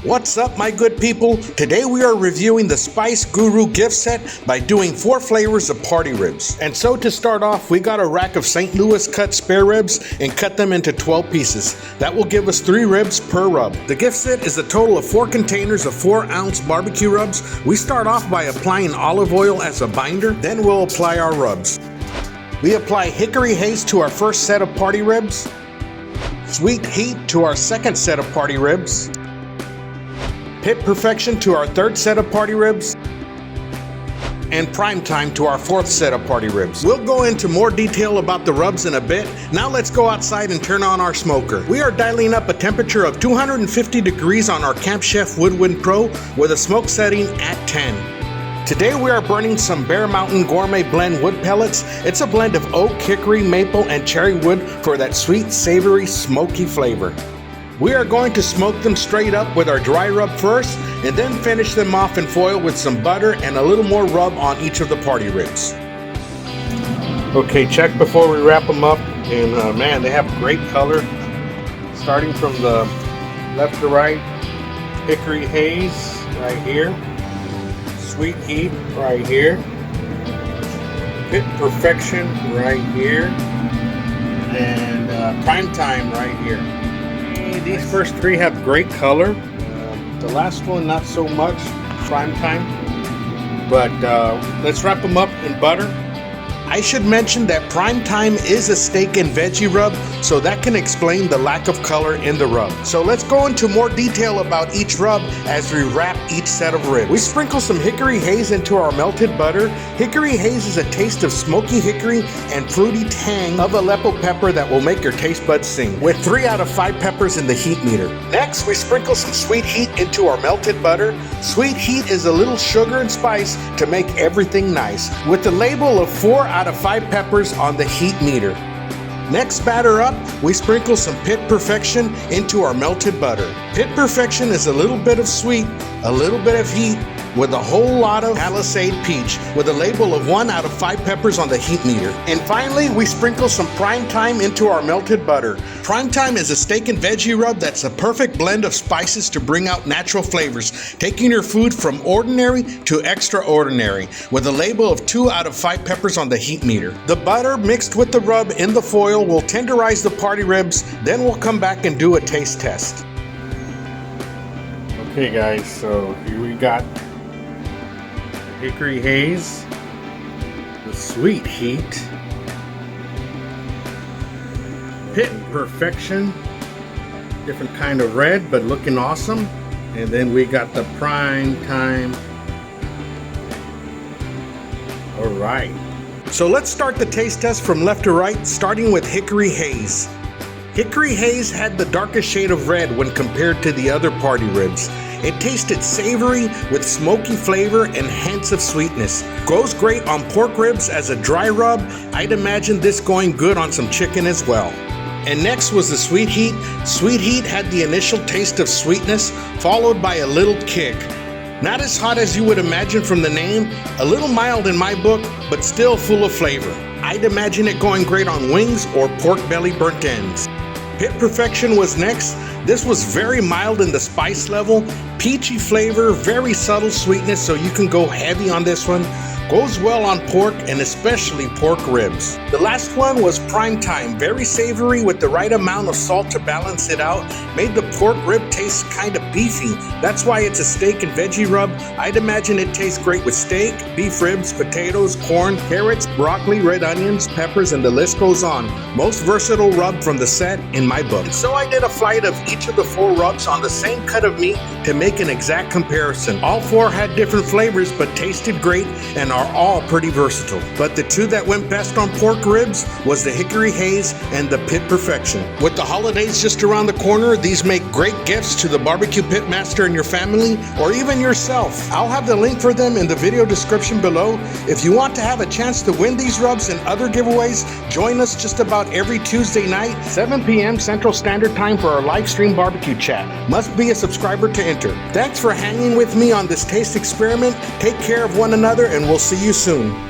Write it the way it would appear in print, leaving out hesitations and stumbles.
What's up, my good people? Today we are reviewing the Spice Guru gift set by doing 4 flavors of party ribs. And so to start off, we got a rack of St. Louis cut spare ribs and cut them into 12 pieces. That will give us 3 ribs per rub. The gift set is a total of 4 containers of 4-ounce barbecue rubs. We start off by applying olive oil as a binder, then we'll apply our rubs. We apply Hickory Haze to our first set of party ribs, Sweet Heat to our second set of party ribs, Pit Perfection to our third set of party ribs, and Prime Time to our fourth set of party ribs. We'll go into more detail about the rubs in a bit. Now let's go outside and turn on our smoker. We are dialing up a temperature of 250 degrees on our Camp Chef Woodwind Pro with a smoke setting at 10. Today we are burning some Bear Mountain Gourmet Blend wood pellets. It's a blend of oak, hickory, maple, and cherry wood for that sweet, savory, smoky flavor. We are going to smoke them straight up with our dry rub first, and then finish them off in foil with some butter and a little more rub on each of the party ribs. Okay, check before we wrap them up, and man, they have great color. Starting from the left to right, Hickory Haze right here, Sweet Heat right here, Pit Perfection right here, and Prime Time right here. These first 3 have great color. The last one not so much, Prime Time. But let's wrap them up in butter. I should mention that Prime Time is a steak and veggie rub, so that can explain the lack of color in the rub. So let's go into more detail about each rub as we wrap each set of ribs. We sprinkle some Hickory Haze into our melted butter. Hickory Haze is a taste of smoky hickory and fruity tang of Aleppo pepper that will make your taste buds sing, with 3 out of 5 peppers in the heat meter. Next, we sprinkle some Sweet Heat into our melted butter. Sweet Heat is a little sugar and spice to make everything nice, with the label of 4 out of 5 peppers on the heat meter. Next batter up, we sprinkle some Pit Perfection into our melted butter. Pit Perfection is a little bit of sweet, a little bit of heat, with a whole lot of Palisade peach, with a label of 1 out of 5 peppers on the heat meter. And finally, we sprinkle some Prime Time into our melted butter. Prime Time is a steak and veggie rub that's a perfect blend of spices to bring out natural flavors, taking your food from ordinary to extraordinary, with a label of 2 out of 5 peppers on the heat meter. The butter mixed with the rub in the foil will tenderize the party ribs, then we'll come back and do a taste test. Okay guys, so here we got Hickory Haze, the Sweet Heat, Pit Perfection, different kind of red but looking awesome, and then we got the Prime Time. Alright, so let's start the taste test from left to right, starting with Hickory Haze. Hickory Haze had the darkest shade of red when compared to the other party ribs. It tasted savory with smoky flavor and hints of sweetness. Goes great on pork ribs as a dry rub. I'd imagine this going good on some chicken as well. And next was the Sweet Heat. Sweet Heat had the initial taste of sweetness, followed by a little kick. Not as hot as you would imagine from the name, a little mild in my book, but still full of flavor. I'd imagine it going great on wings or pork belly burnt ends. Pit Perfection was next. This was very mild in the spice level, peachy flavor, very subtle sweetness, so you can go heavy on this one. Goes well on pork and especially pork ribs. The last one was Prime Time, very savory with the right amount of salt to balance it out. Made the pork rib taste kind of beefy. That's why it's a steak and veggie rub. I'd imagine it tastes great with steak, beef ribs, potatoes, corn, carrots, broccoli, red onions, peppers, and the list goes on. Most versatile rub from the set in my book. And so I did a flight of each of the 4 rubs on the same cut of meat to make an exact comparison. All 4 had different flavors but tasted great and are all pretty versatile. But the 2 that went best on pork ribs was the Hickory Haze and the Pit Perfection. With the holidays just around the corner, these make great gifts to the barbecue pit master and your family, or even yourself. I'll have the link for them in the video description below. If you want to have a chance to win these rubs and other giveaways, join us just about every Tuesday night, 7 p.m. Central Standard Time for our live stream barbecue chat. Must be a subscriber to enter. Thanks for hanging with me on this taste experiment. Take care of one another, and we'll see you soon.